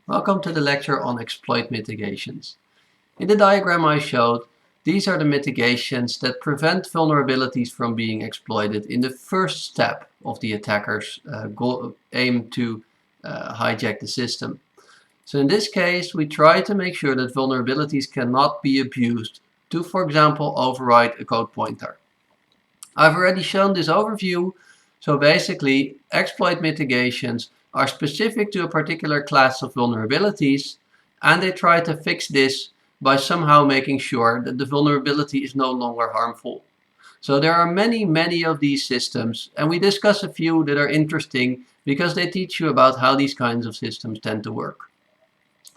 Welcome to the lecture on exploit mitigations. In the diagram I showed, these are the mitigations that prevent vulnerabilities from being exploited in the first step of the attacker's aim to hijack the system. So in this case, we try to make sure that vulnerabilities cannot be abused to, for example, override a code pointer. I've already shown this overview, so basically exploit mitigations are specific to a particular class of vulnerabilities, and they try to fix this by somehow making sure that the vulnerability is no longer harmful. So there are many of these systems, and we discuss a few that are interesting because they teach you about how these kinds of systems tend to work.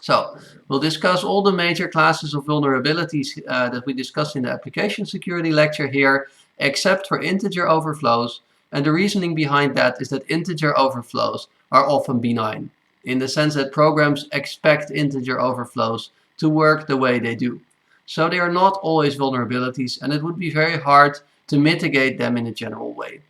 So we'll discuss all the major classes of vulnerabilities that we discussed in the application security lecture here, except for integer overflows. And the reasoning behind that is that integer overflows are often benign, in the sense that programs expect integer overflows to work the way they do. So they are not always vulnerabilities, and it would be very hard to mitigate them in a general way.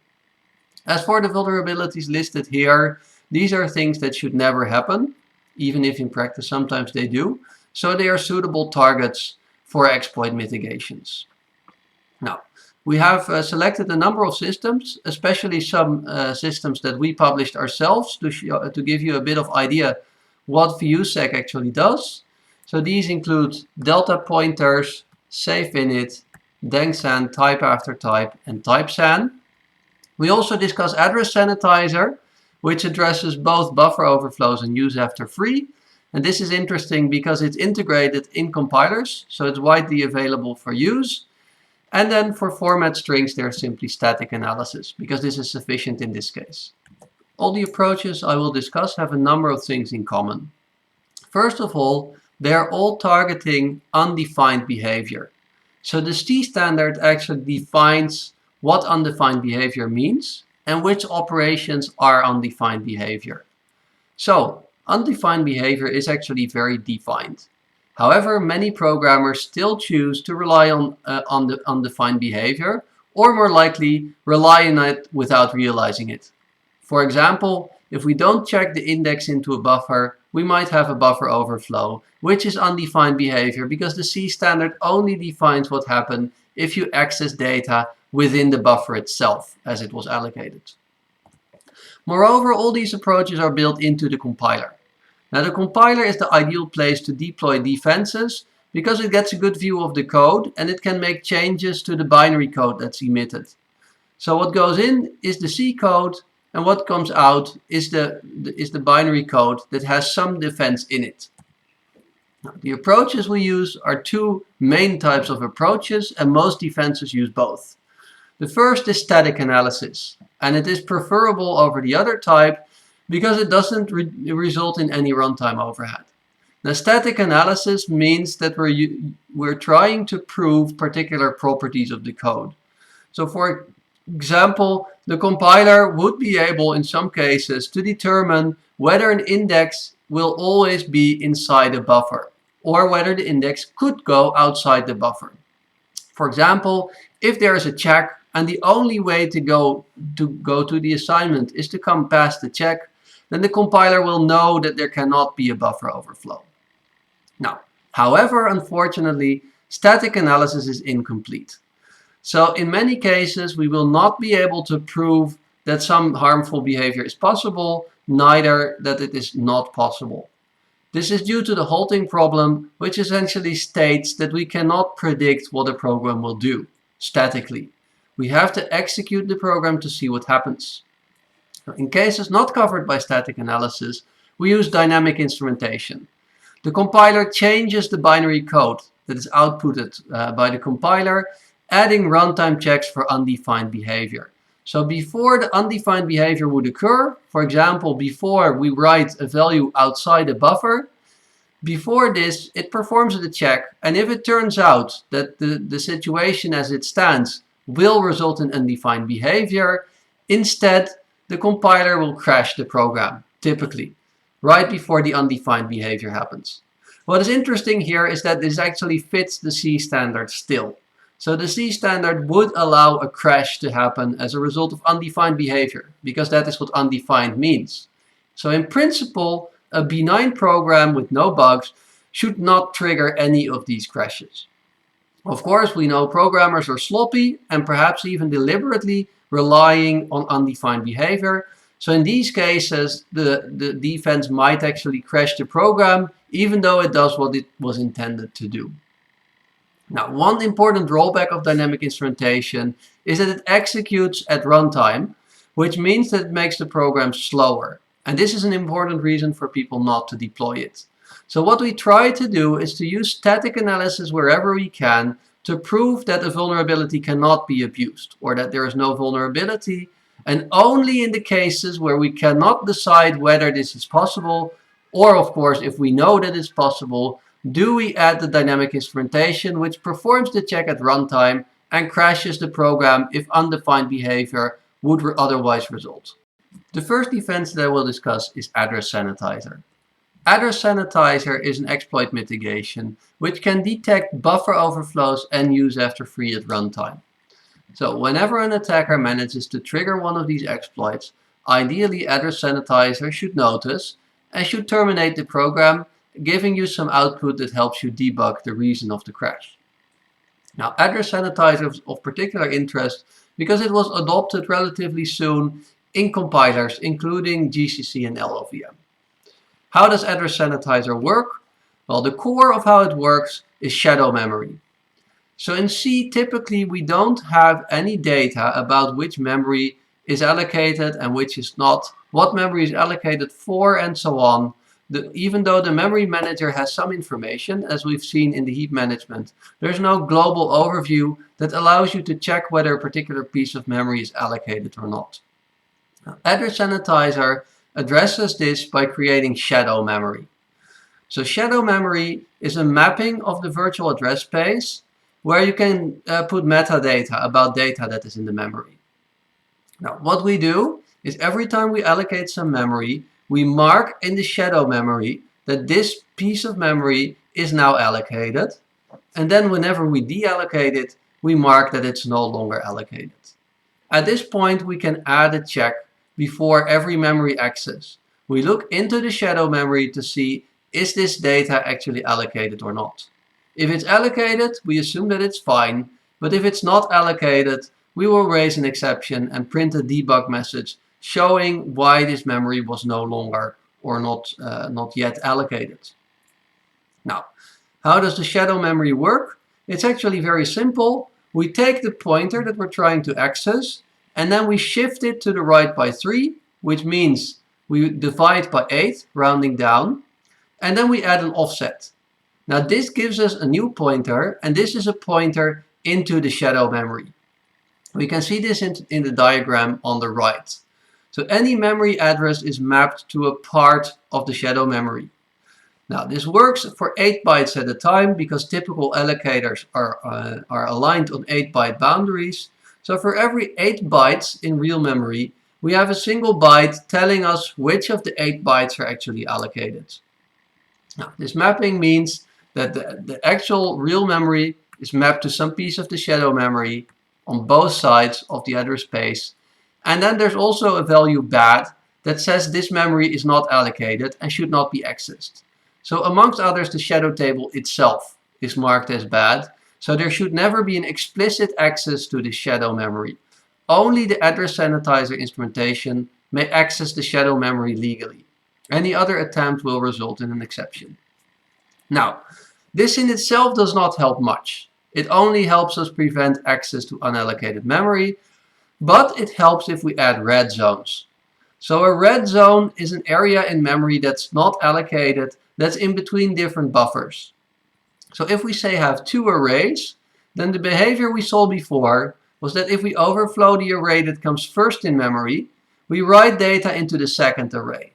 As for the vulnerabilities listed here, these are things that should never happen, even if in practice sometimes they do. So they are suitable targets for exploit mitigations. Now, we have selected a number of systems, especially some systems that we published ourselves to give you a bit of idea what VUSEC actually does. So these include delta pointers, SafeInit, DengSan, type after type, and typesan. We also discuss address sanitizer, which addresses both buffer overflows and use after free. And this is interesting because it's integrated in compilers, so it's widely available for use. And then for format strings, there's simply static analysis, because this is sufficient in this case. All the approaches I will discuss have a number of things in common. First of all, they are all targeting undefined behavior. So the C standard actually defines what undefined behavior means and which operations are undefined behavior. So undefined behavior is actually very defined. However, many programmers still choose to rely on the undefined behavior, or more likely rely on it without realizing it. For example, if we don't check the index into a buffer, we might have a buffer overflow, which is undefined behavior because the C standard only defines what happened if you access data within the buffer itself as it was allocated. Moreover, all these approaches are built into the compiler. Now the compiler is the ideal place to deploy defenses because it gets a good view of the code and it can make changes to the binary code that's emitted. So what goes in is the C code, and what comes out is the binary code that has some defense in it. Now, the approaches we use are two main types of approaches, and most defenses use both. The first is static analysis, and it is preferable over the other type because it doesn't result in any runtime overhead. Now, static analysis means that we're trying to prove particular properties of the code. So for example, the compiler would be able in some cases to determine whether an index will always be inside a buffer or whether the index could go outside the buffer. For example, if there is a check and the only way to go to the assignment is to come past the check, then the compiler will know that there cannot be a buffer overflow. Now, however, unfortunately, static analysis is incomplete. So in many cases, we will not be able to prove that some harmful behavior is possible, neither that it is not possible. This is due to the halting problem, which essentially states that we cannot predict what a program will do statically. We have to execute the program to see what happens. In cases not covered by static analysis, we use dynamic instrumentation. The compiler changes the binary code that is outputted by the compiler, adding runtime checks for undefined behavior. So before the undefined behavior would occur, for example, before we write a value outside a buffer, before this, it performs the check, and if it turns out that the situation as it stands will result in undefined behavior, instead, the compiler will crash the program, typically, right before the undefined behavior happens. What is interesting here is that this actually fits the C standard still. So the C standard would allow a crash to happen as a result of undefined behavior, because that is what undefined means. So in principle, a benign program with no bugs should not trigger any of these crashes. Of course, we know programmers are sloppy and perhaps even deliberately relying on undefined behavior. So in these cases, the defense might actually crash the program, even though it does what it was intended to do. Now, one important drawback of dynamic instrumentation is that it executes at runtime, which means that it makes the program slower. And this is an important reason for people not to deploy it. So what we try to do is to use static analysis wherever we can to prove that a vulnerability cannot be abused, or that there is no vulnerability, and only in the cases where we cannot decide whether this is possible, or of course if we know that it's possible, do we add the dynamic instrumentation which performs the check at runtime and crashes the program if undefined behavior would otherwise result. The first defense that I will discuss is address sanitizer. Address sanitizer is an exploit mitigation which can detect buffer overflows and use after free at runtime. So whenever an attacker manages to trigger one of these exploits, ideally address sanitizer should notice and should terminate the program, giving you some output that helps you debug the reason of the crash. Now, address sanitizer is of particular interest because it was adopted relatively soon in compilers, including GCC and LLVM. How does address sanitizer work? Well, the core of how it works is shadow memory. So in C, typically we don't have any data about which memory is allocated and which is not, what memory is allocated for, and so on. Even though the memory manager has some information, as we've seen in the heap management, there's no global overview that allows you to check whether a particular piece of memory is allocated or not. Now, address sanitizer addresses this by creating shadow memory. So shadow memory is a mapping of the virtual address space where you can put metadata about data that is in the memory. Now, what we do is every time we allocate some memory, we mark in the shadow memory that this piece of memory is now allocated. And then whenever we deallocate it, we mark that it's no longer allocated. At this point, we can add a check before every memory access. We look into the shadow memory to see, is this data actually allocated or not? If it's allocated, we assume that it's fine. But if it's not allocated, we will raise an exception and print a debug message showing why this memory was no longer or not yet allocated. Now, how does the shadow memory work? It's actually very simple. We take the pointer that we're trying to access and then we shift it to the right by 3, which means we divide by 8, rounding down, and then we add an offset. Now this gives us a new pointer, and this is a pointer into the shadow memory. We can see this in the diagram on the right. So any memory address is mapped to a part of the shadow memory. Now this works for 8 bytes at a time because typical allocators are aligned on 8-byte boundaries. So for every 8 bytes in real memory, we have a single byte telling us which of the 8 bytes are actually allocated. Now this mapping means that the actual real memory is mapped to some piece of the shadow memory on both sides of the address space. And then there's also a value bad that says this memory is not allocated and should not be accessed. So amongst others, the shadow table itself is marked as bad. So there should never be an explicit access to the shadow memory. Only the address sanitizer instrumentation may access the shadow memory legally. Any other attempt will result in an exception. Now, this in itself does not help much. It only helps us prevent access to unallocated memory, but it helps if we add red zones. So a red zone is an area in memory that's not allocated, that's in between different buffers. So if we say have 2 arrays, then the behavior we saw before was that if we overflow the array that comes first in memory, we write data into the second array.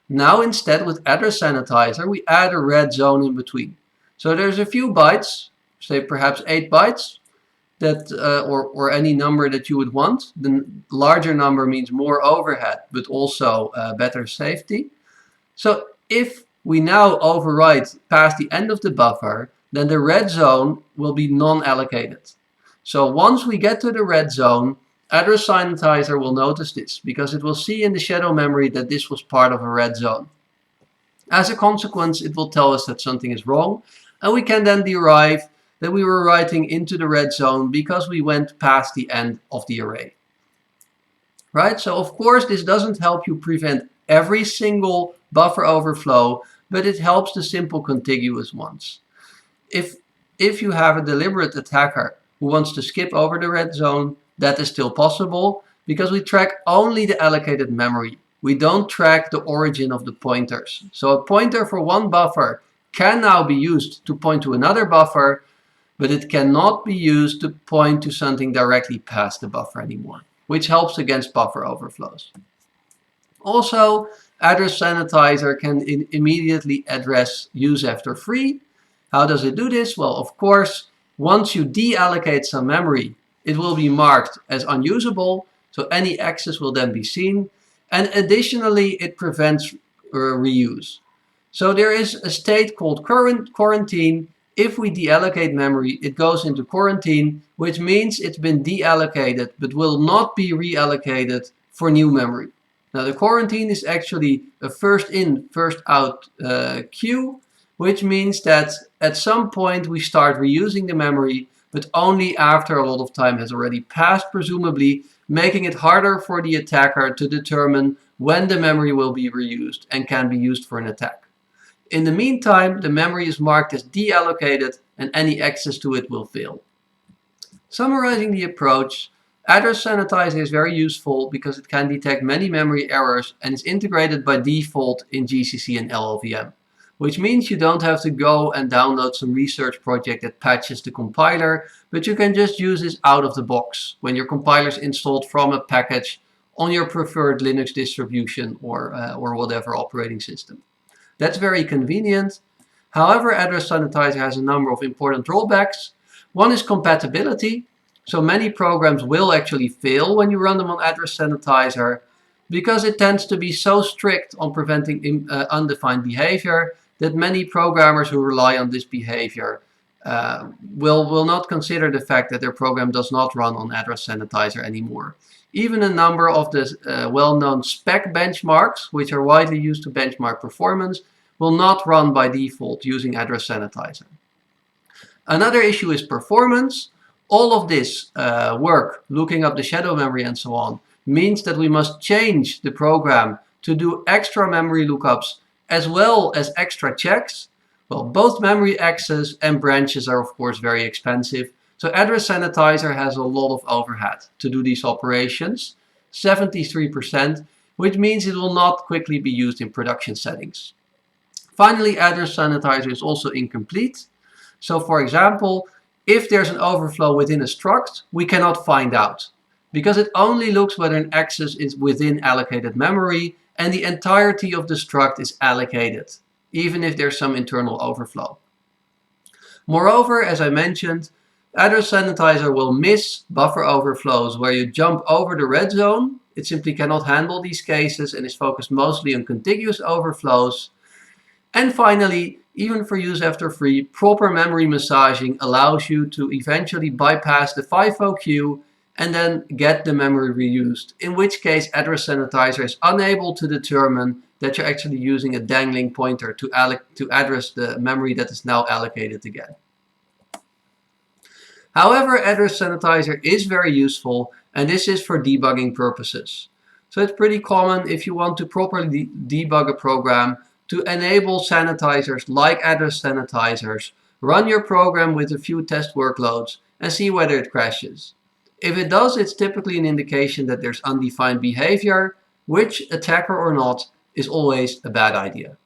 Now instead with address sanitizer, we add a red zone in between. So there's a few bytes, say perhaps 8 bytes, that or any number that you would want. The larger number means more overhead, but also better safety. So if we now overwrite past the end of the buffer, then the red zone will be non-allocated. So once we get to the red zone, address sanitizer will notice this because it will see in the shadow memory that this was part of a red zone. As a consequence, it will tell us that something is wrong, and we can then derive that we were writing into the red zone because we went past the end of the array. Right? So of course this doesn't help you prevent every single buffer overflow, but it helps the simple contiguous ones. If you have a deliberate attacker who wants to skip over the red zone, that is still possible because we track only the allocated memory. We don't track the origin of the pointers. So a pointer for one buffer can now be used to point to another buffer, but it cannot be used to point to something directly past the buffer anymore, which helps against buffer overflows. Also, address sanitizer can immediately address use after free. How does it do this? Well, of course, once you deallocate some memory, it will be marked as unusable, so any access will then be seen. And additionally, it prevents reuse. So there is a state called quarantine. If we deallocate memory, it goes into quarantine, which means it's been deallocated but will not be reallocated for new memory. Now the quarantine is actually a first in, first out queue, which means that at some point we start reusing the memory, but only after a lot of time has already passed, presumably, making it harder for the attacker to determine when the memory will be reused and can be used for an attack. In the meantime, the memory is marked as deallocated and any access to it will fail. Summarizing the approach, address sanitizer is very useful because it can detect many memory errors and is integrated by default in GCC and LLVM, which means you don't have to go and download some research project that patches the compiler, but you can just use this out of the box when your compiler is installed from a package on your preferred Linux distribution or whatever operating system. That's very convenient. However, address sanitizer has a number of important drawbacks. One is compatibility. So many programs will actually fail when you run them on address sanitizer because it tends to be so strict on preventing undefined behavior that many programmers who rely on this behavior will not consider the fact that their program does not run on address sanitizer anymore. Even a number of the well-known spec benchmarks, which are widely used to benchmark performance, will not run by default using address sanitizer. Another issue is performance. All of this work, looking up the shadow memory and so on, means that we must change the program to do extra memory lookups as well as extra checks. Well, both memory access and branches are of course very expensive. So address sanitizer has a lot of overhead to do these operations, 73%, which means it will not quickly be used in production settings. Finally, address sanitizer is also incomplete. So for example, if there's an overflow within a struct, we cannot find out because it only looks whether an access is within allocated memory and the entirety of the struct is allocated, even if there's some internal overflow. Moreover, as I mentioned, address sanitizer will miss buffer overflows where you jump over the red zone. It simply cannot handle these cases and is focused mostly on contiguous overflows. And finally, even for use after free, proper memory massaging allows you to eventually bypass the FIFO queue and then get the memory reused, in which case address sanitizer is unable to determine that you're actually using a dangling pointer to address the memory that is now allocated again. However, address sanitizer is very useful, and this is for debugging purposes. So it's pretty common if you want to properly debug a program to enable sanitizers like address sanitizers, run your program with a few test workloads and see whether it crashes. If it does, it's typically an indication that there's undefined behavior, which, attacker or not, is always a bad idea.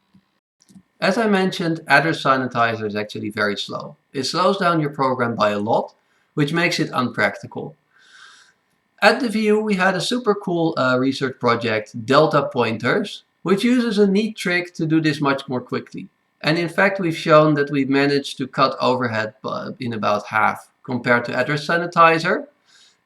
As I mentioned, address sanitizer is actually very slow. It slows down your program by a lot, which makes it unpractical. At the VU, we had a super cool research project, Delta Pointers, which uses a neat trick to do this much more quickly. And in fact, we've shown that we've managed to cut overhead in about half compared to address sanitizer.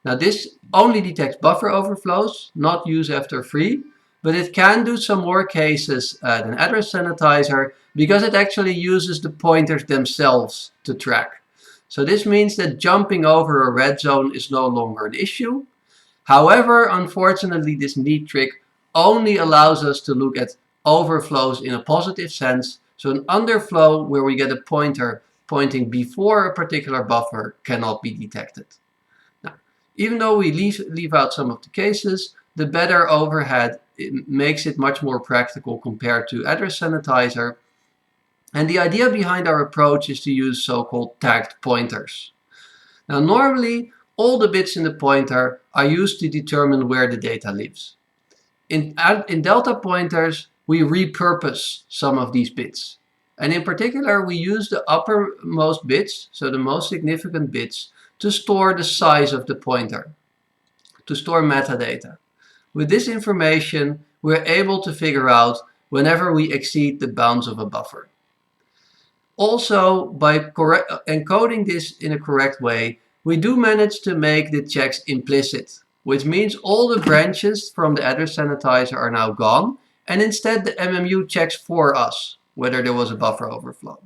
Now this only detects buffer overflows, not use after free, but it can do some more cases than address sanitizer because it actually uses the pointers themselves to track. So this means that jumping over a red zone is no longer an issue. However, unfortunately, this neat trick only allows us to look at overflows in a positive sense. So an underflow where we get a pointer pointing before a particular buffer cannot be detected. Now, even though we leave out some of the cases, the better overhead makes it much more practical compared to address sanitizer. And the idea behind our approach is to use so-called tagged pointers. Now, normally, all the bits in the pointer are used to determine where the data lives. In delta pointers, we repurpose some of these bits. And in particular, we use the uppermost bits, so the most significant bits, to store the size of the pointer, to store metadata. With this information, we're able to figure out whenever we exceed the bounds of a buffer. Also, by encoding this in a correct way, we do manage to make the checks implicit, which means all the branches from the address sanitizer are now gone, and instead the MMU checks for us whether there was a buffer overflow.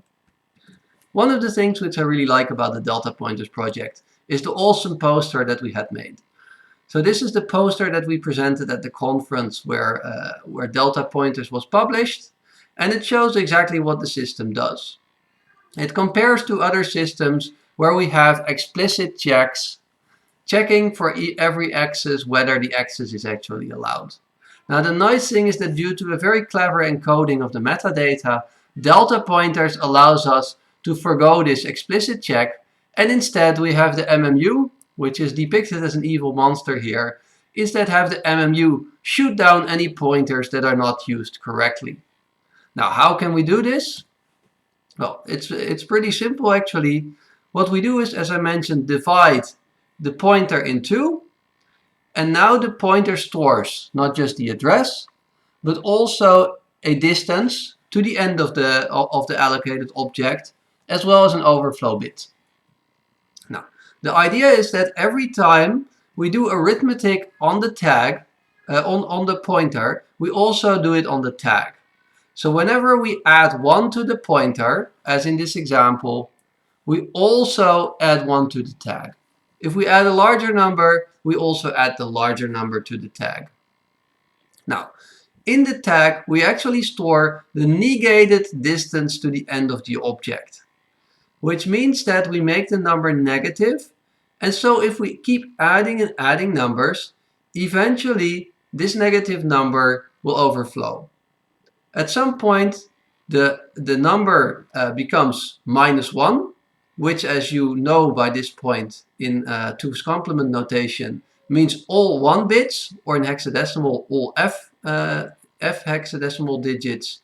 One of the things which I really like about the Delta Pointers project is the awesome poster that we had made. So this is the poster that we presented at the conference where Delta Pointers was published, and it shows exactly what the system does. It compares to other systems where we have explicit checks, checking for every access whether the access is actually allowed. Now the nice thing is that due to a very clever encoding of the metadata, Delta Pointers allows us to forgo this explicit check, and instead we have the MMU, which is depicted as an evil monster here, instead have the MMU shoot down any pointers that are not used correctly. Now how can we do this? Well, it's pretty simple actually. What we do is, as I mentioned, divide the pointer in two, and now the pointer stores not just the address, but also a distance to the end of the allocated object, as well as an overflow bit. Now, the idea is that every time we do arithmetic on the tag, on the pointer, we also do it on the tag. So whenever we add 1 to the pointer, as in this example, we also add 1 to the tag. If we add a larger number, we also add the larger number to the tag. Now, in the tag, we actually store the negated distance to the end of the object, which means that we make the number negative. And so if we keep adding and adding numbers, eventually this negative number will overflow. At some point, the number becomes -1, which, as you know by this point in 2's complement notation, means all 1 bits, or in hexadecimal, all f hexadecimal digits.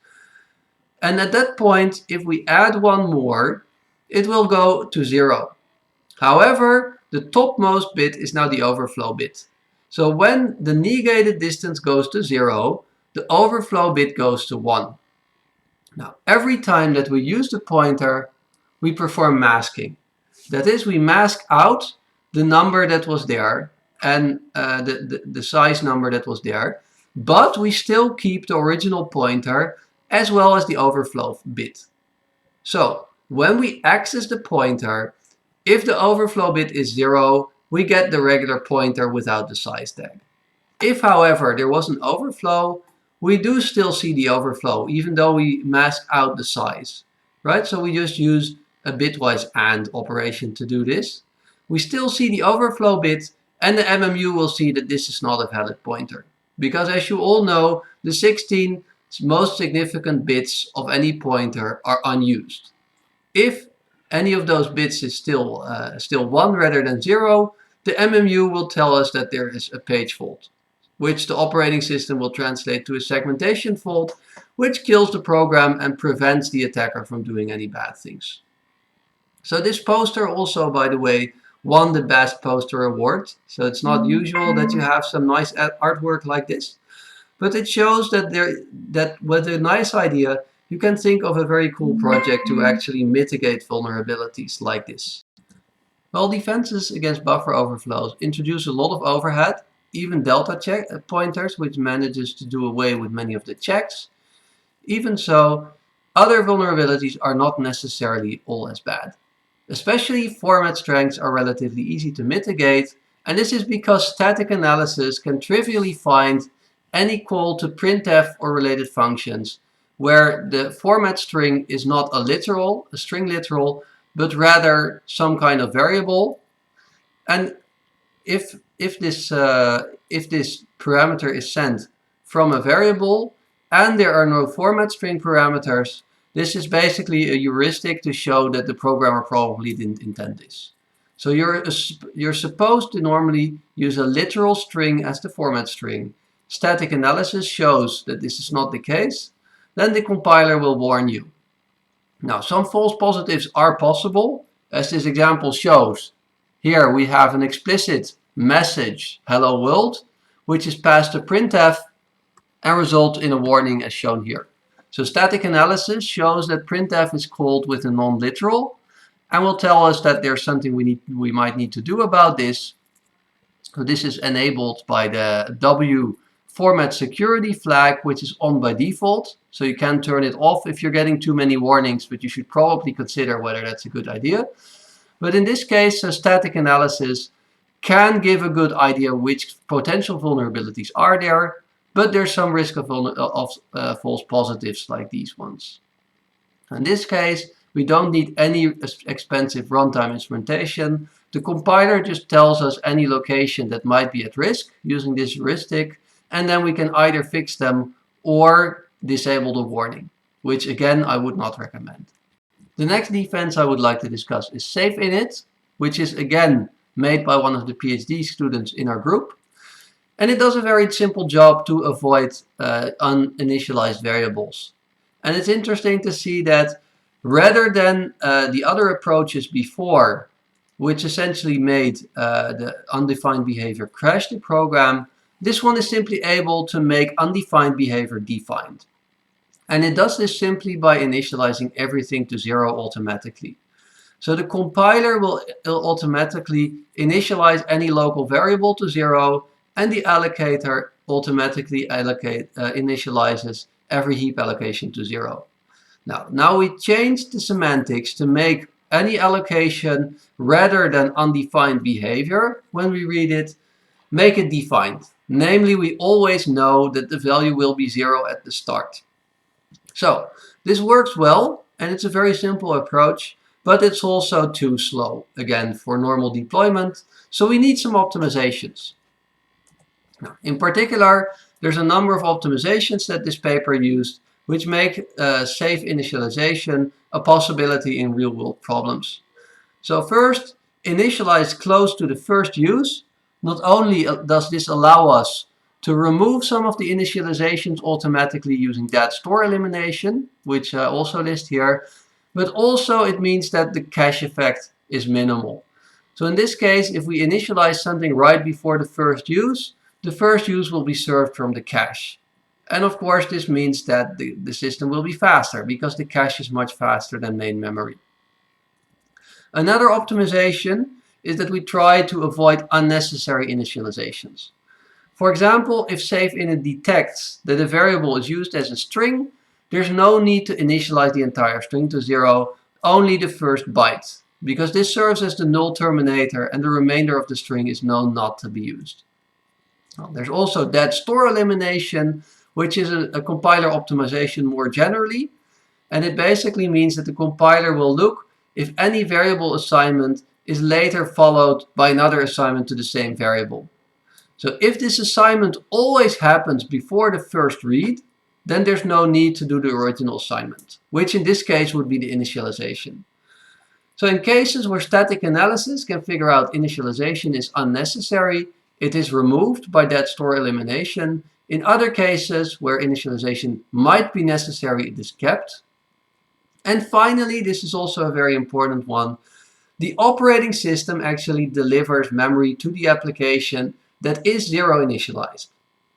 And at that point, if we add 1 more, it will go to 0. However, the topmost bit is now the overflow bit. So when the negated distance goes to 0, the overflow bit goes to 1. Now, every time that we use the pointer, we perform masking. That is, we mask out the number that was there and the size number that was there, but we still keep the original pointer as well as the overflow bit. So when we access the pointer, if the overflow bit is 0, we get the regular pointer without the size tag. If, however, there was an overflow, we do still see the overflow, even though we mask out the size, right? So we just use a bitwise AND operation to do this. We still see the overflow bit, and the MMU will see that this is not a valid pointer. Because as you all know, the 16 most significant bits of any pointer are unused. If any of those bits is still 1 rather than 0, the MMU will tell us that there is a page fault, which the operating system will translate to a segmentation fault, which kills the program and prevents the attacker from doing any bad things. So this poster also, by the way, won the Best Poster Award. So it's not usual that you have some nice artwork like this. But it shows that with a nice idea, you can think of a very cool project to actually mitigate vulnerabilities like this. Well, defenses against buffer overflows introduce a lot of overhead, even delta pointers, which manages to do away with many of the checks. Even so, other vulnerabilities are not necessarily all as bad. Especially format strengths are relatively easy to mitigate, and this is because static analysis can trivially find any call to printf or related functions where the format string is not a string literal, but rather some kind of variable. And if this parameter is sent from a variable and there are no format string parameters, this is basically a heuristic to show that the programmer probably didn't intend this. So you're supposed to normally use a literal string as the format string. Static analysis shows that this is not the case. Then the compiler will warn you. Now, some false positives are possible, as this example shows. Here we have an explicit message hello world, which is passed to printf and results in a warning as shown here. So static analysis shows that printf is called with a non-literal and will tell us that there's something we might need to do about this. So this is enabled by the W format security flag, which is on by default. So you can turn it off if you're getting too many warnings, but you should probably consider whether that's a good idea. But in this case, static analysis can give a good idea which potential vulnerabilities are there, but there's some risk of false positives like these ones. In this case, we don't need any expensive runtime instrumentation. The compiler just tells us any location that might be at risk using this heuristic, and then we can either fix them or disable the warning, which again I would not recommend. The next defense I would like to discuss is SafeInit, which is again made by one of the PhD students in our group. And it does a very simple job to avoid uninitialized variables. And it's interesting to see that rather than the other approaches before, which essentially made the undefined behavior crash the program, this one is simply able to make undefined behavior defined. And it does this simply by initializing everything to 0 automatically. So the compiler will automatically initialize any local variable to 0, and the allocator automatically initializes every heap allocation to 0. Now we change the semantics to make any allocation rather than undefined behavior when we read it, make it defined. Namely, we always know that the value will be 0 at the start. So this works well, and it's a very simple approach, but it's also too slow, again, for normal deployment. So we need some optimizations. Now, in particular, there's a number of optimizations that this paper used, which make safe initialization a possibility in real-world problems. So first, initialize close to the first use. Not only does this allow us to remove some of the initializations automatically using that store elimination, which I also list here, but also it means that the cache effect is minimal. So in this case, if we initialize something right before the first use will be served from the cache. And of course, this means that the system will be faster because the cache is much faster than main memory. Another optimization is that we try to avoid unnecessary initializations. For example, if SafeInit detects that a variable is used as a string, there's no need to initialize the entire string to 0, only the first byte, because this serves as the null terminator and the remainder of the string is known not to be used. Well, there's also dead store elimination, which is a compiler optimization more generally, and it basically means that the compiler will look if any variable assignment is later followed by another assignment to the same variable. So if this assignment always happens before the first read, then there's no need to do the original assignment, which in this case would be the initialization. So in cases where static analysis can figure out initialization is unnecessary, it is removed by that store elimination. In other cases where initialization might be necessary, it is kept. And finally, this is also a very important one, the operating system actually delivers memory to the application that is 0 initialized.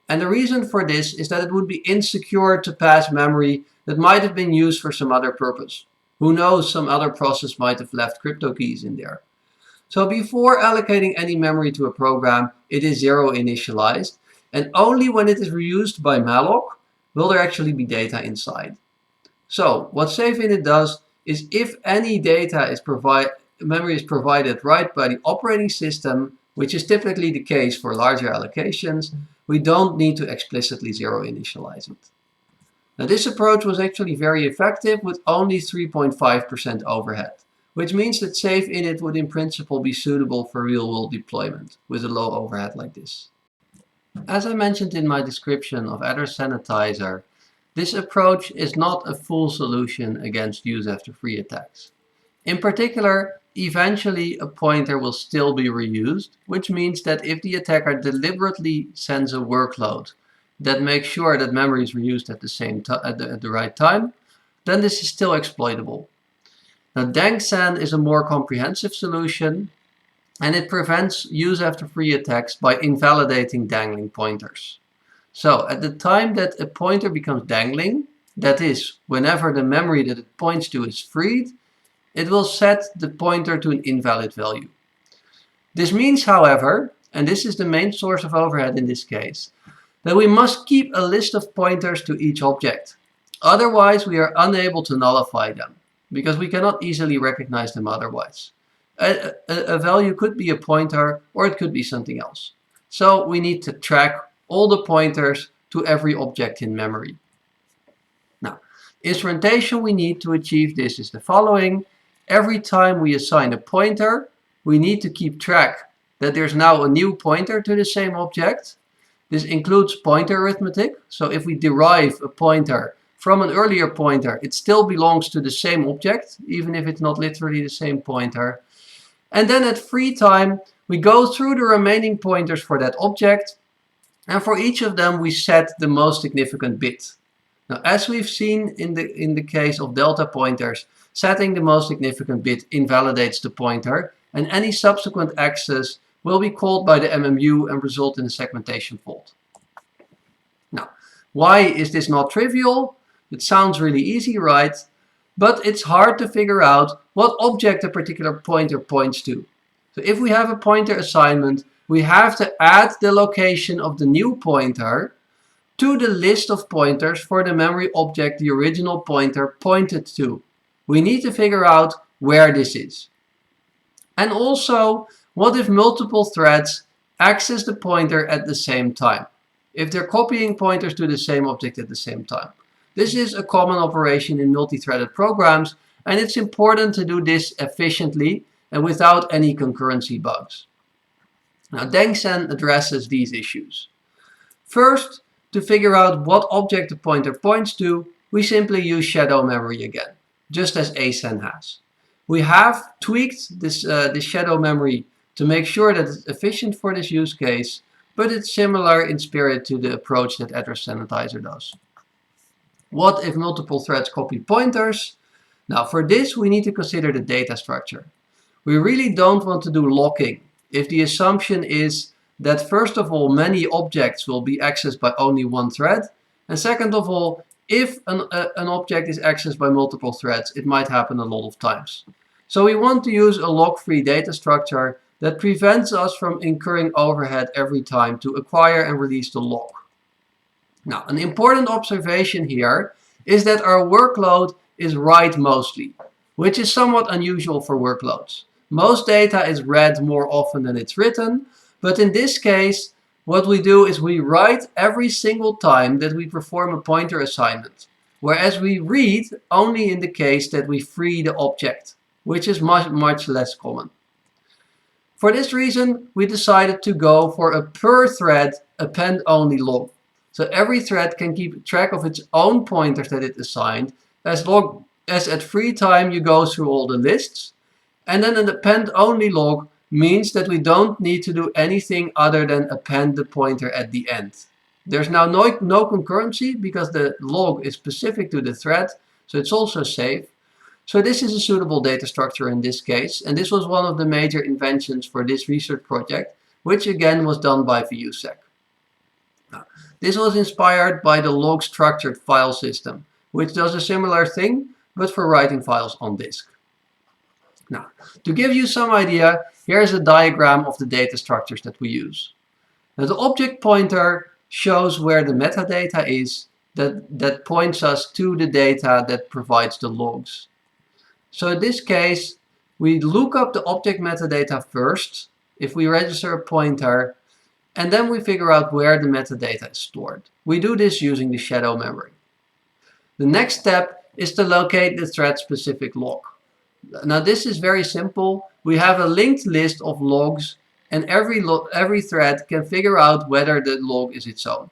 And the reason for this is that it would be insecure to pass memory that might have been used for some other purpose. Who knows, some other process might have left crypto keys in there. So before allocating any memory to a program, it is 0 initialized, and only when it is reused by malloc will there actually be data inside. So what SafeInit does is if any data is memory is provided right by the operating system, which is typically the case for larger allocations, we don't need to explicitly zero initialize it. Now this approach was actually very effective with only 3.5% overhead, which means that safe init would in principle be suitable for real-world deployment with a low overhead like this. As I mentioned in my description of Adder Sanitizer, this approach is not a full solution against use after free attacks. In particular, eventually a pointer will still be reused, which means that if the attacker deliberately sends a workload that makes sure that memory is reused at the right time, then this is still exploitable. Now, DangSan is a more comprehensive solution, and it prevents use after free attacks by invalidating dangling pointers. So at the time that a pointer becomes dangling, that is, whenever the memory that it points to is freed, it will set the pointer to an invalid value. This means, however, and this is the main source of overhead in this case, that we must keep a list of pointers to each object. Otherwise, we are unable to nullify them, because we cannot easily recognize them otherwise. A value could be a pointer, or it could be something else. So we need to track all the pointers to every object in memory. Now, instrumentation we need to achieve this is the following. Every time we assign a pointer, we need to keep track that there's now a new pointer to the same object. This includes pointer arithmetic. So if we derive a pointer from an earlier pointer, it still belongs to the same object, even if it's not literally the same pointer. And then at free time, we go through the remaining pointers for that object. And for each of them, we set the most significant bit. Now, as we've seen in the case of delta pointers, setting the most significant bit invalidates the pointer, and any subsequent access will be called by the MMU and result in a segmentation fault. Now, why is this not trivial? It sounds really easy, right? But it's hard to figure out what object a particular pointer points to. So if we have a pointer assignment, we have to add the location of the new pointer to the list of pointers for the memory object the original pointer pointed to. We need to figure out where this is. And also, what if multiple threads access the pointer at the same time? If they're copying pointers to the same object at the same time. This is a common operation in multi-threaded programs, and it's important to do this efficiently and without any concurrency bugs. Now, DangSan addresses these issues. First, to figure out what object the pointer points to, we simply use shadow memory again, just as ASAN has. We have tweaked this shadow memory to make sure that it's efficient for this use case, but it's similar in spirit to the approach that Address Sanitizer does. What if multiple threads copy pointers? Now for this we need to consider the data structure. We really don't want to do locking if the assumption is that first of all many objects will be accessed by only one thread, and second of all if an object is accessed by multiple threads, it might happen a lot of times. So we want to use a lock-free data structure that prevents us from incurring overhead every time to acquire and release the lock. Now, an important observation here is that our workload is write mostly, which is somewhat unusual for workloads. Most data is read more often than it's written, but in this case, what we do is we write every single time that we perform a pointer assignment, whereas we read only in the case that we free the object, which is much less common. For this reason, we decided to go for a per thread append-only log. So every thread can keep track of its own pointers that it assigned, as at free time you go through all the lists. And then an append-only log means that we don't need to do anything other than append the pointer at the end. There's now no concurrency because the log is specific to the thread, so it's also safe. So this is a suitable data structure in this case, and this was one of the major inventions for this research project, which again was done by VUSec. Now, this was inspired by the log structured file system, which does a similar thing, but for writing files on disk. Now, to give you some idea, here's a diagram of the data structures that we use. Now, the object pointer shows where the metadata is that points us to the data that provides the logs. So in this case, we look up the object metadata first. If we register a pointer, and then we figure out where the metadata is stored. We do this using the shadow memory. The next step is to locate the thread-specific log. Now this is very simple. We have a linked list of logs, and every thread can figure out whether the log is its own.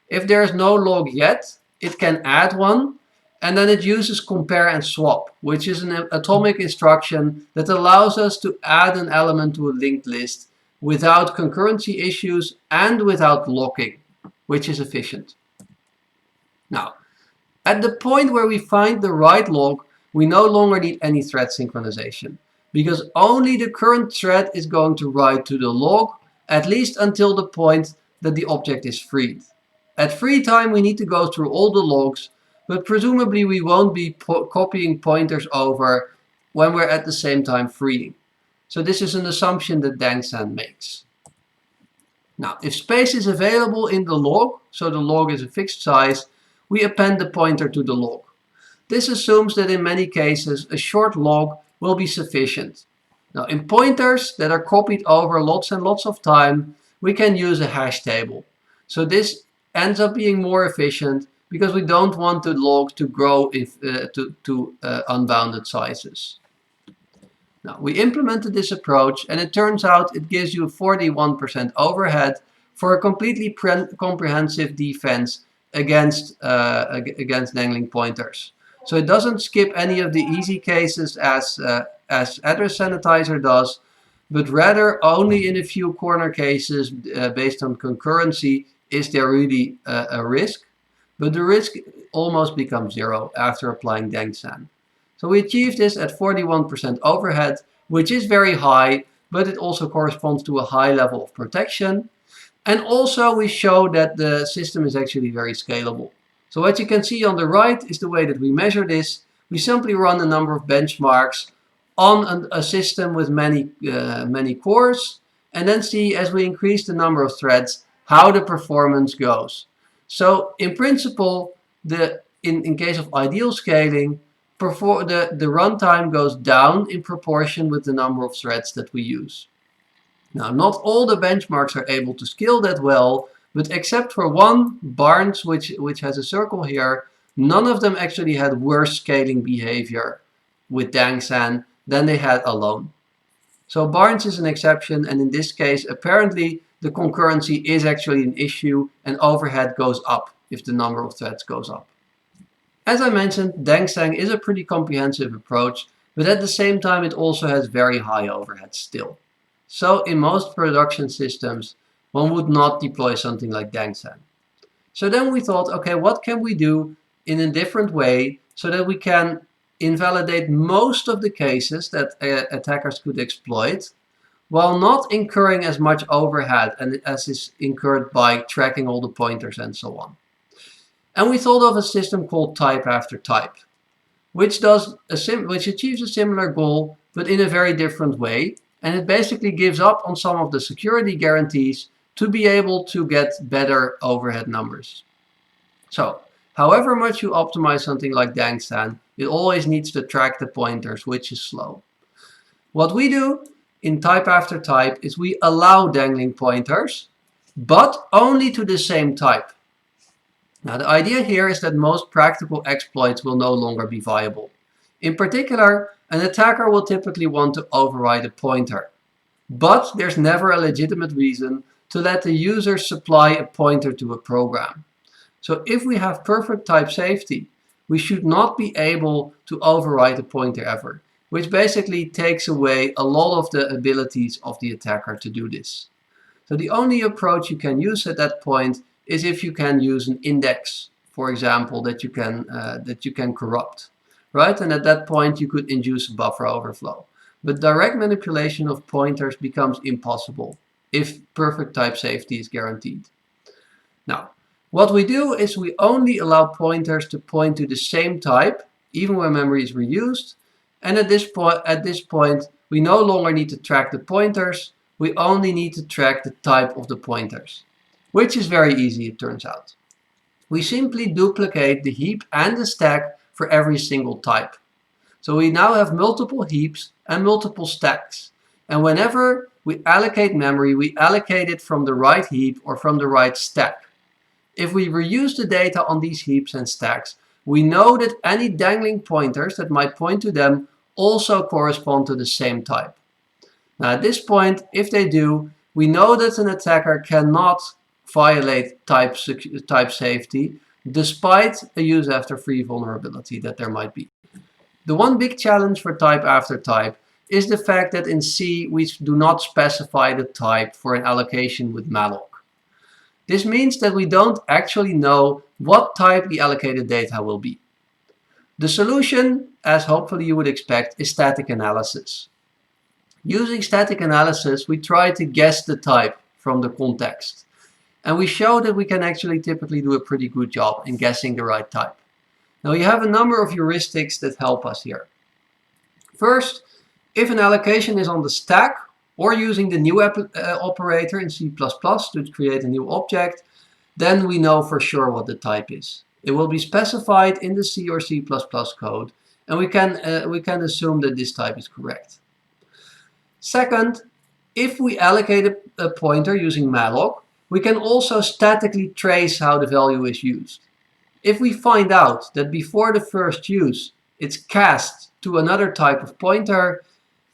If there is no log yet, it can add one, and then it uses compare and swap, which is an atomic instruction that allows us to add an element to a linked list without concurrency issues and without locking, which is efficient. Now, at the point where we find the right log, we no longer need any thread synchronization, because only the current thread is going to write to the log, at least until the point that the object is freed. At free time, we need to go through all the logs, but presumably we won't be copying pointers over when we're at the same time freeing. So this is an assumption that Dangsan makes. Now, if space is available in the log, so the log is a fixed size, we append the pointer to the log. This assumes that in many cases a short log will be sufficient. Now, in pointers that are copied over lots and lots of time, we can use a hash table. So this ends up being more efficient because we don't want the log to grow to unbounded sizes. Now, we implemented this approach, and it turns out it gives you 41% overhead for a completely comprehensive defense against dangling pointers. So it doesn't skip any of the easy cases as address sanitizer does, but rather only in a few corner cases based on concurrency is there really a risk. But the risk almost becomes zero after applying Dangsan. So we achieved this at 41% overhead, which is very high, but it also corresponds to a high level of protection. And also we show that the system is actually very scalable. So what you can see on the right is the way that we measure this. We simply run a number of benchmarks on a system with many cores, and then see as we increase the number of threads how the performance goes. So in principle, in case of ideal scaling, the runtime goes down in proportion with the number of threads that we use. Now, not all the benchmarks are able to scale that well, but except for one, Barnes, which has a circle here, none of them actually had worse scaling behavior with Dangsan than they had alone. So Barnes is an exception, and in this case, apparently the concurrency is actually an issue and overhead goes up if the number of threads goes up. As I mentioned, Dangsan is a pretty comprehensive approach, but at the same time it also has very high overhead still. So in most production systems, one would not deploy something like Dangsan. So then we thought, okay, what can we do in a different way so that we can invalidate most of the cases that attackers could exploit, while not incurring as much overhead as is incurred by tracking all the pointers and so on. And we thought of a system called type after type, which achieves a similar goal, but in a very different way. And it basically gives up on some of the security guarantees to be able to get better overhead numbers. So, however much you optimize something like Dangsan, it always needs to track the pointers, which is slow. What we do in type after type is we allow dangling pointers, but only to the same type. Now the idea here is that most practical exploits will no longer be viable. In particular, an attacker will typically want to override a pointer, but there's never a legitimate reason to let the user supply a pointer to a program. So if we have perfect type safety, we should not be able to override a pointer ever, which basically takes away a lot of the abilities of the attacker to do this. So the only approach you can use at that point is if you can use an index, for example, that you can corrupt, right? And at that point you could induce a buffer overflow. But direct manipulation of pointers becomes impossible if perfect type safety is guaranteed. Now, what we do is we only allow pointers to point to the same type, even when memory is reused. And at this point, we no longer need to track the pointers. We only need to track the type of the pointers, which is very easy, it turns out. We simply duplicate the heap and the stack for every single type. So we now have multiple heaps and multiple stacks. And whenever we allocate memory, we allocate it from the right heap or from the right stack. If we reuse the data on these heaps and stacks, we know that any dangling pointers that might point to them also correspond to the same type. Now at this point, if they do, we know that an attacker cannot violate type safety despite a use after free vulnerability that there might be. The one big challenge for type after type is the fact that in C we do not specify the type for an allocation with malloc. This means that we don't actually know what type the allocated data will be. The solution, as hopefully you would expect, is static analysis. Using static analysis, we try to guess the type from the context. And we show that we can actually typically do a pretty good job in guessing the right type. Now you have a number of heuristics that help us here. First, if an allocation is on the stack or using the new operator in C++ to create a new object, then we know for sure what the type is. It will be specified in the C or C++ code, and we can assume that this type is correct. Second, if we allocate a pointer using malloc, we can also statically trace how the value is used. If we find out that before the first use it's cast to another type of pointer,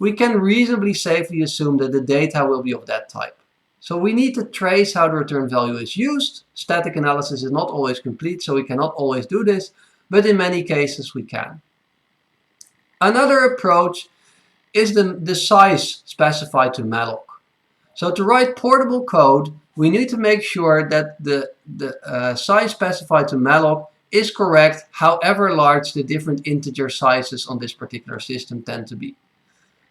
we can reasonably safely assume that the data will be of that type. So we need to trace how the return value is used. Static analysis is not always complete, so we cannot always do this, but in many cases we can. Another approach is the size specified to malloc. So to write portable code, we need to make sure that the size specified to malloc is correct, however large the different integer sizes on this particular system tend to be.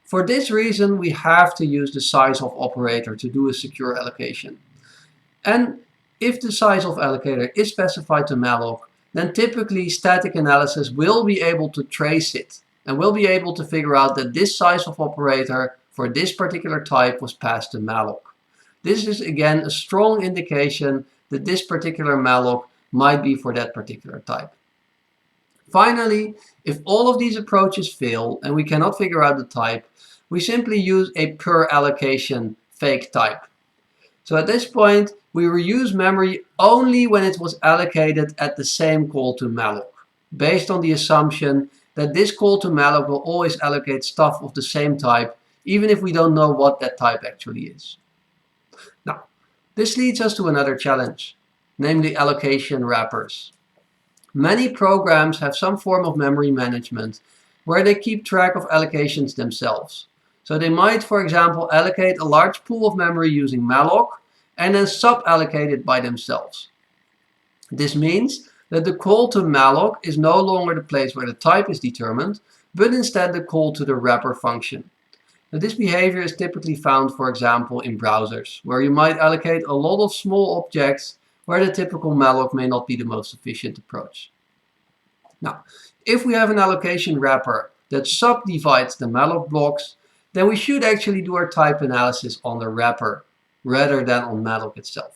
For this reason, we have to use the size of operator to do a secure allocation. And if the size of allocator is specified to malloc, then typically static analysis will be able to trace it and will be able to figure out that this size of operator for this particular type was passed to malloc. This is again a strong indication that this particular malloc might be for that particular type. Finally, if all of these approaches fail and we cannot figure out the type, we simply use a per allocation fake type. So at this point, we reuse memory only when it was allocated at the same call to malloc, based on the assumption that this call to malloc will always allocate stuff of the same type, even if we don't know what that type actually is. Now, this leads us to another challenge, namely allocation wrappers. Many programs have some form of memory management where they keep track of allocations themselves. So they might, for example, allocate a large pool of memory using malloc and then sub-allocate it by themselves. This means that the call to malloc is no longer the place where the type is determined, but instead the call to the wrapper function. Now, this behavior is typically found, for example, in browsers, where you might allocate a lot of small objects where the typical malloc may not be the most efficient approach. Now, if we have an allocation wrapper that subdivides the malloc blocks, then we should actually do our type analysis on the wrapper rather than on malloc itself.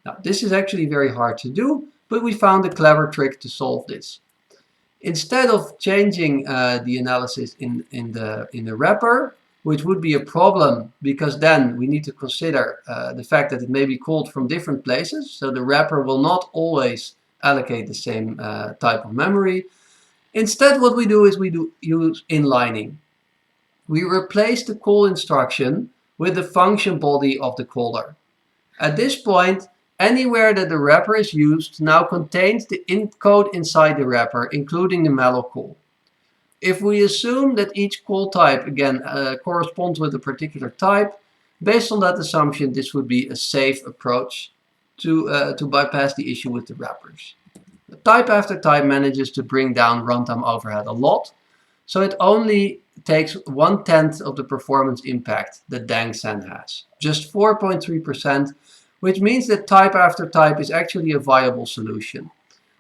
Now, this is actually very hard to do, but we found a clever trick to solve this. Instead of changing the analysis in the wrapper, which would be a problem because then we need to consider the fact that it may be called from different places, so the wrapper will not always allocate the same type of memory. Instead, what we do is we use inlining. We replace the call instruction with the function body of the caller. At this point, anywhere that the wrapper is used now contains the code inside the wrapper, including the malloc call. If we assume that each call type again corresponds with a particular type, based on that assumption, this would be a safe approach to bypass the issue with the wrappers. Type after type manages to bring down runtime overhead a lot, so it only takes 1/10 of the performance impact that dangsen has, just 4.3%, which means that type after type is actually a viable solution.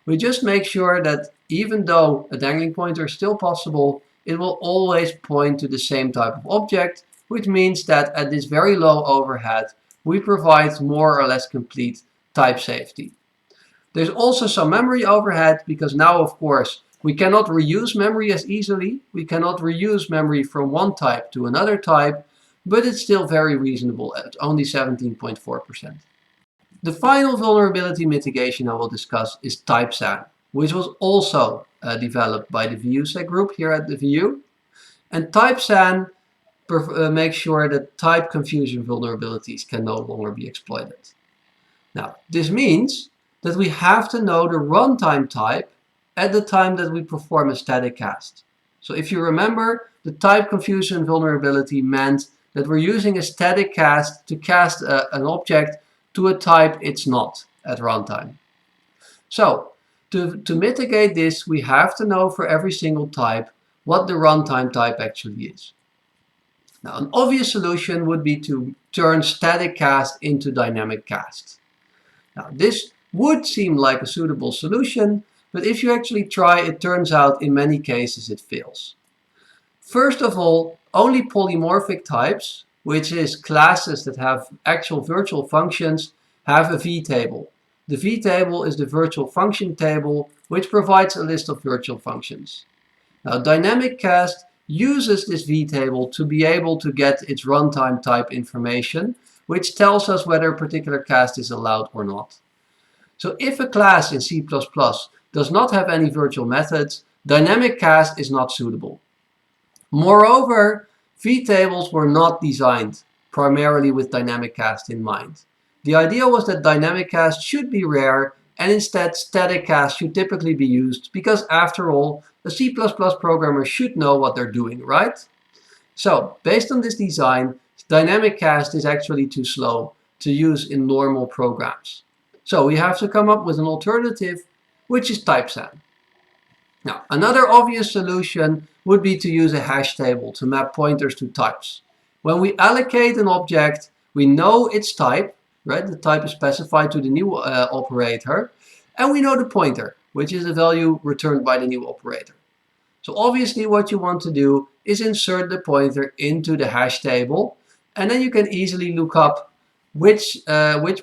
We just make sure that even though a dangling pointer is still possible, it will always point to the same type of object, which means that at this very low overhead, we provide more or less complete type safety. There's also some memory overhead because now, of course, we cannot reuse memory as easily. We cannot reuse memory from one type to another type, but it's still very reasonable at only 17.4%. The final vulnerability mitigation I will discuss is type SAN, which was also developed by the VUSec group here at the VU. And type SAN makes sure that type confusion vulnerabilities can no longer be exploited. Now, this means that we have to know the runtime type at the time that we perform a static cast. So if you remember, the type confusion vulnerability meant that we're using a static cast to cast an object to a type it's not at runtime. So to mitigate this, we have to know for every single type what the runtime type actually is. Now, an obvious solution would be to turn static cast into dynamic cast. Now, this would seem like a suitable solution, but if you actually try, it turns out in many cases it fails. First of all, only polymorphic types, which is classes that have actual virtual functions, have a v-table. The v-table is the virtual function table, which provides a list of virtual functions. Now, dynamic cast uses this v-table to be able to get its runtime type information, which tells us whether a particular cast is allowed or not. So if a class in C++ does not have any virtual methods, dynamic cast is not suitable. Moreover, v-tables were not designed primarily with dynamic cast in mind. The idea was that dynamic cast should be rare and instead static cast should typically be used because after all, a C++ programmer should know what they're doing, right? So, based on this design, dynamic cast is actually too slow to use in normal programs. So we have to come up with an alternative, which is type SAN. Now, another obvious solution would be to use a hash table to map pointers to types. When we allocate an object, we know its type, right? The type is specified to the new operator, and we know the pointer, which is a value returned by the new operator. So obviously what you want to do is insert the pointer into the hash table, and then you can easily look up which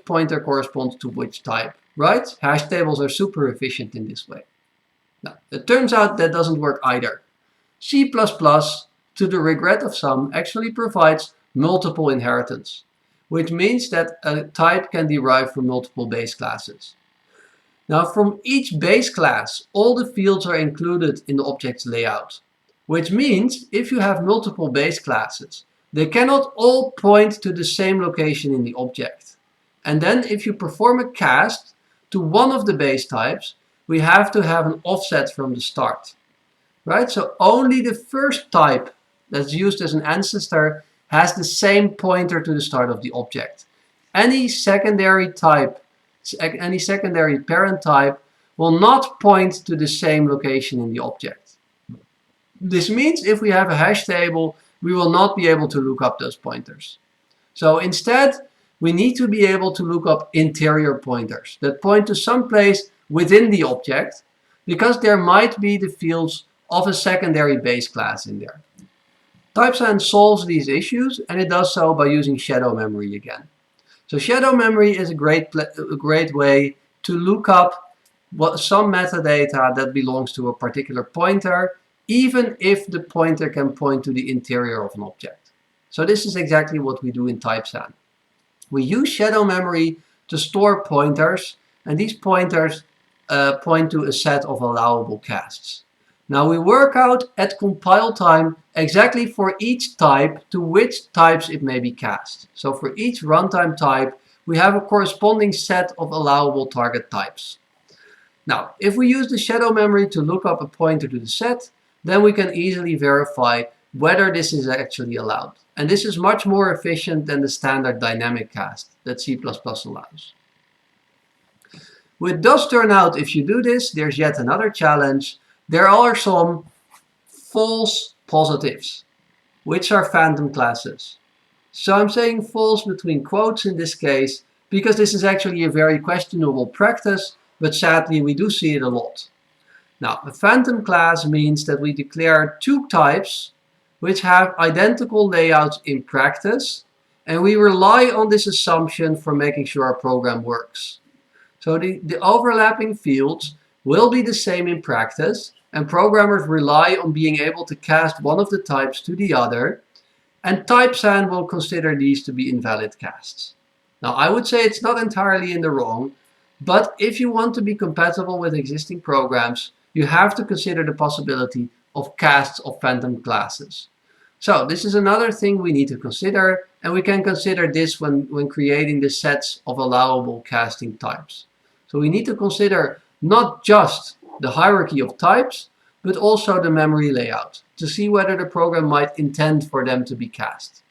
pointer corresponds to which type, right? Hash tables are super efficient in this way. Now, it turns out that doesn't work either. C++, to the regret of some, actually provides multiple inheritance, which means that a type can derive from multiple base classes. Now, from each base class, all the fields are included in the object's layout, which means if you have multiple base classes, they cannot all point to the same location in the object. And then if you perform a cast to one of the base types, we have to have an offset from the start, right? So only the first type that's used as an ancestor has the same pointer to the start of the object. Any secondary type, any secondary parent type will not point to the same location in the object. This means if we have a hash table, we will not be able to look up those pointers. So instead, we need to be able to look up interior pointers that point to some place within the object, because there might be the fields of a secondary base class in there. Type SAN solves these issues, and it does so by using shadow memory again. So shadow memory is a great way to look up some metadata that belongs to a particular pointer, even if the pointer can point to the interior of an object. So this is exactly what we do in type SAN. We use shadow memory to store pointers, and these pointers point to a set of allowable casts. Now we work out at compile time exactly for each type to which types it may be cast. So for each runtime type, we have a corresponding set of allowable target types. Now, if we use the shadow memory to look up a pointer to the set, then we can easily verify whether this is actually allowed. And this is much more efficient than the standard dynamic cast that C++ allows. It does turn out if you do this, there's yet another challenge. There are some false positives, which are phantom classes. So I'm saying false between quotes in this case, because this is actually a very questionable practice, but sadly we do see it a lot. Now, a phantom class means that we declare two types which have identical layouts in practice, and we rely on this assumption for making sure our program works. So the overlapping fields will be the same in practice, and programmers rely on being able to cast one of the types to the other, and typesan will consider these to be invalid casts. Now, I would say it's not entirely in the wrong, but if you want to be compatible with existing programs, you have to consider the possibility of casts of phantom classes. So this is another thing we need to consider, and we can consider this when creating the sets of allowable casting types. So we need to consider not just the hierarchy of types, but also the memory layout to see whether the program might intend for them to be cast.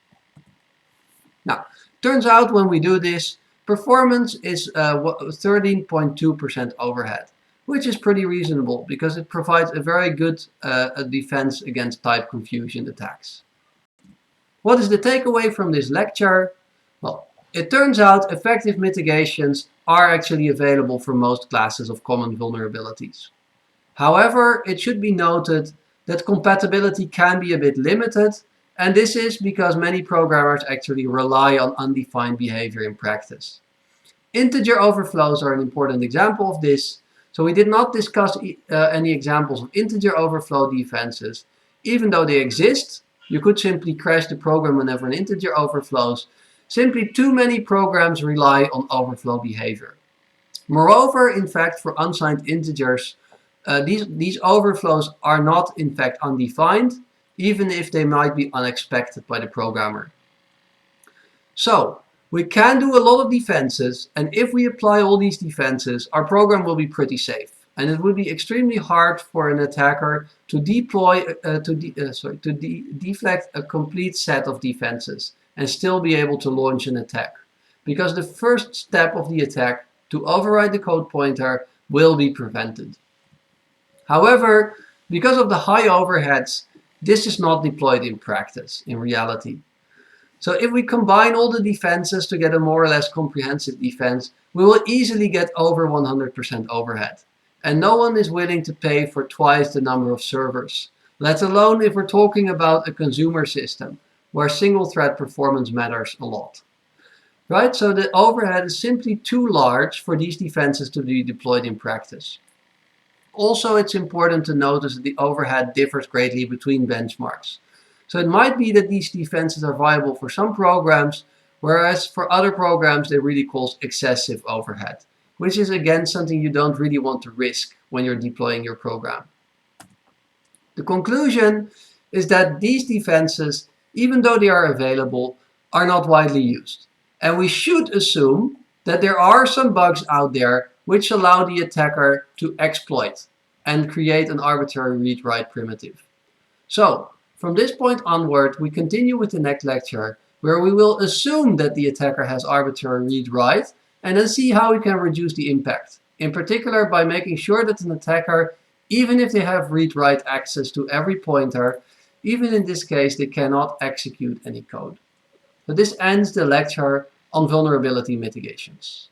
Now, turns out when we do this, performance is 13.2% overhead, which is pretty reasonable because it provides a very good defense against type confusion attacks. What is the takeaway from this lecture? Well, it turns out effective mitigations are actually available for most classes of common vulnerabilities. However, it should be noted that compatibility can be a bit limited, and this is because many programmers actually rely on undefined behavior in practice. Integer overflows are an important example of this, so we did not discuss any examples of integer overflow defenses. Even though they exist, you could simply crash the program whenever an integer overflows. Simply too many programs rely on overflow behavior. Moreover, in fact, for unsigned integers, these overflows are not in fact undefined, even if they might be unexpected by the programmer. So, we can do a lot of defenses, and if we apply all these defenses, our program will be pretty safe. And it would be extremely hard for an attacker to deflect a complete set of defenses and still be able to launch an attack. Because the first step of the attack, to override the code pointer, will be prevented. However, because of the high overheads, this is not deployed in practice, in reality. So if we combine all the defenses to get a more or less comprehensive defense, we will easily get over 100% overhead. And no one is willing to pay for twice the number of servers, let alone if we're talking about a consumer system, where single thread performance matters a lot. Right? So the overhead is simply too large for these defenses to be deployed in practice. Also, it's important to notice that the overhead differs greatly between benchmarks. So it might be that these defenses are viable for some programs, whereas for other programs they really cause excessive overhead, which is again something you don't really want to risk when you're deploying your program. The conclusion is that these defenses, even though they are available, are not widely used. And we should assume that there are some bugs out there which allow the attacker to exploit and create an arbitrary read-write primitive. So, from this point onward, we continue with the next lecture, where we will assume that the attacker has arbitrary read-write, and then see how we can reduce the impact. In particular, by making sure that an attacker, even if they have read-write access to every pointer, even in this case, they cannot execute any code. So this ends the lecture on vulnerability mitigations.